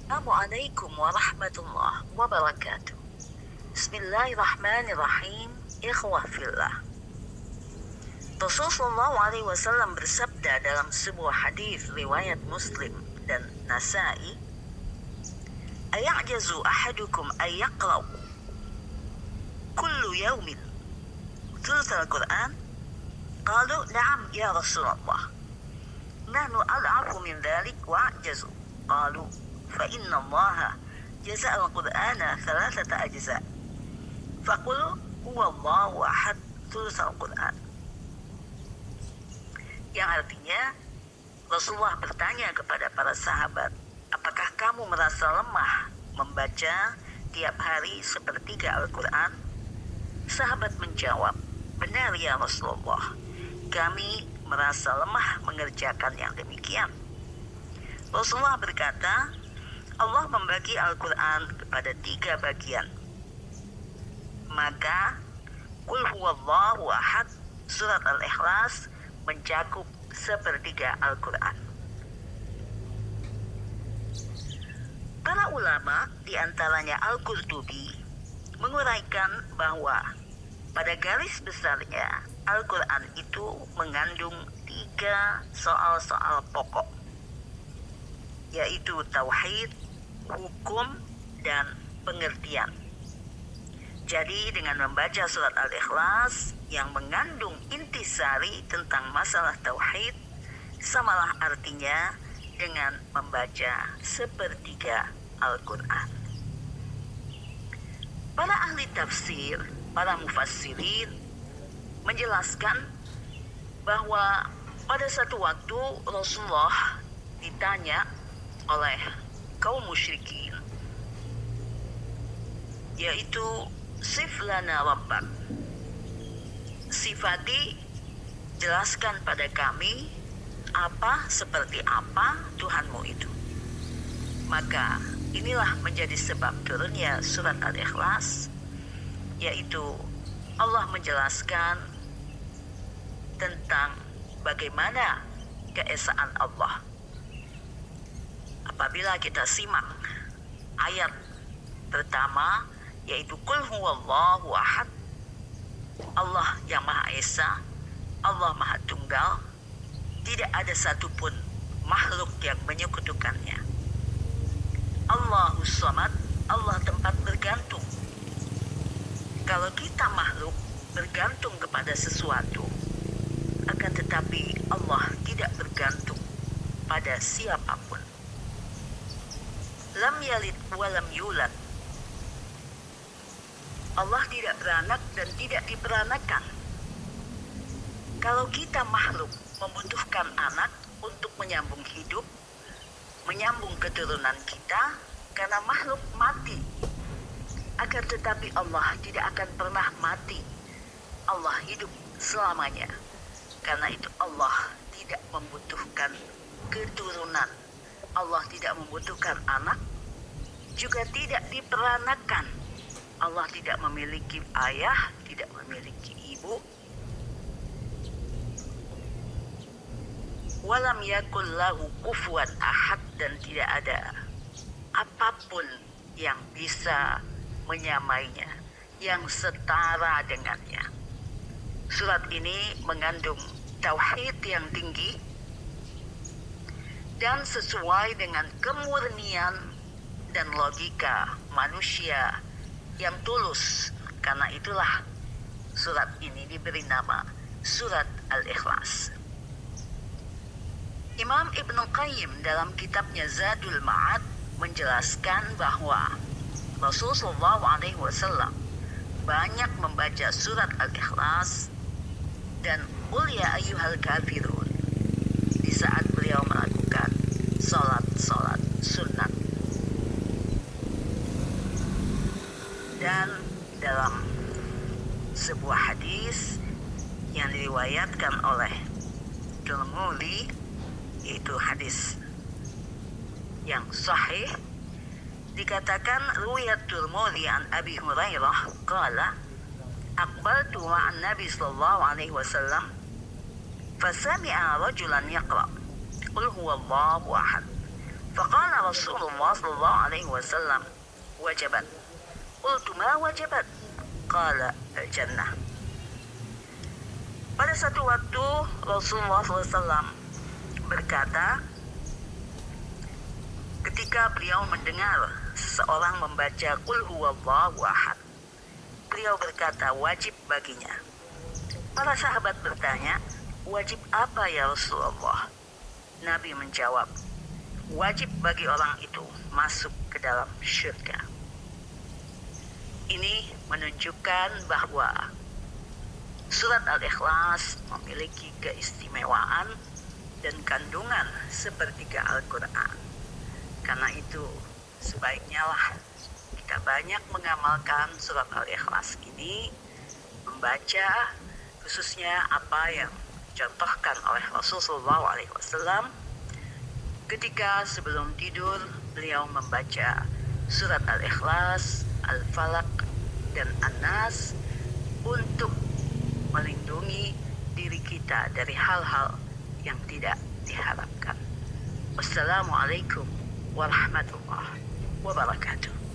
Assalamualaikum warahmatullahi wabarakatuh. Bismillahirrahmanirrahim. Ikhwah fillah. Rasul sallallahu alaihi wasallam bersabda dalam sebuah hadis riwayat Muslim dan Nasa'i, "Aya'jazu ahadukum ay yaqra'u kullu yawmin thuluth al-Qur'an?" Qalu, "Na'am ya Rasulullah. Nahnu al'afu min dhalik wa a'jazu." Qalu, فإن الله جزاء القرآن ثلاثة أجزاء فقل هو الله أحد ثلث القرآن. Yang artinya, Rasulullah bertanya kepada para sahabat, apakah kamu merasa lemah membaca tiap hari sepertiga Al-Quran? Sahabat menjawab, benar ya Rasulullah, kami merasa lemah mengerjakan yang demikian. Rasulullah berkata, Allah membagi Al-Quran kepada 3 bagian. Maka Qul huwallahu ahad surat Al-Ikhlas mencakup sepertiga Al-Quran. Para ulama, diantaranya Al-Qurtubi, menguraikan bahwa pada garis besarnya Al-Quran itu mengandung 3 soal-soal pokok, yaitu tauhid, hukum, dan pengertian. Jadi dengan membaca surat Al-Ikhlas yang mengandung intisari tentang masalah tauhid, samalah artinya dengan membaca sepertiga Al-Quran. Para ahli tafsir, para mufassirin menjelaskan bahwa pada satu waktu Rasulullah ditanya oleh kaum musyrikin, yaitu sif lana rabbak, sifati, jelaskan pada kami seperti apa Tuhanmu itu. Maka inilah menjadi sebab turunnya surat Al-Ikhlas, yaitu Allah menjelaskan tentang bagaimana keesaan Allah. Apabila kita simak ayat pertama, yaitu Qul huwallahu ahad, Allah yang Maha Esa, Allah Maha Tunggal, tidak ada satupun makhluk yang menyekutukannya. Allahus Samad, Allah tempat bergantung. Kalau kita makhluk bergantung kepada sesuatu, akan tetapi Allah tidak bergantung pada siapapun. Lam yalid walam yulad, Allah tidak beranak dan tidak diperanakan. Kalau kita makhluk membutuhkan anak untuk menyambung hidup, menyambung keturunan kita, karena makhluk mati. Akan tetapi Allah tidak akan pernah mati. Allah hidup selamanya. Karena itu Allah tidak membutuhkan keturunan. Allah tidak membutuhkan anak, juga tidak diperanakan. Allah tidak memiliki ayah, tidak memiliki ibu. Walam yakul lahu kufuwan ahad, dan tidak ada apapun yang bisa menyamainya, yang setara dengannya. Surat ini mengandung tauhid yang tinggi dan sesuai dengan kemurnian dan logika manusia yang tulus. Karena itulah surat ini diberi nama surat Al-Ikhlas. Imam Ibn Qayyim dalam kitabnya Zadul Ma'ad menjelaskan bahwa Rasulullah SAW banyak membaca surat Al-Ikhlas dan Qul ya ayyuhal kafirun di saat beliau melakukan salat sunat. Dan dalam sebuah hadis yang diriwayatkan oleh Tirmidzi, yaitu hadis yang sahih, dikatakan ruwiyat Tirmidzi an Abi Hurairah qala aqbaltu ma'an Nabi sallallahu alaihi wasallam fasami'a rajulan yaqra Qul huwallahu ahad Faqala Rasulullah sallallahu alaihi wasallam, wajabat. Qultu ma wajabat? Qala al-jannah. Pada satu waktu Rasulullah SAW berkata, ketika beliau mendengar seseorang membaca Qul huwallahu ahad, beliau berkata wajib baginya. Para sahabat bertanya, wajib apa ya Rasulullah? Nabi menjawab, wajib bagi orang itu masuk ke dalam syurga. Ini menunjukkan bahwa surat Al-Ikhlas memiliki keistimewaan dan kandungan sepertiga Al-Quran. Karena itu sebaiknya lah kita banyak mengamalkan surat Al-Ikhlas ini, membaca khususnya apa yang dicontohkan oleh Rasulullah SAW. Ketika sebelum tidur beliau membaca surat Al-Ikhlas, Al-Falaq, dan An-Nas untuk melindungi diri kita dari hal-hal yang tidak diharapkan. Wassalamualaikum warahmatullahi wabarakatuh.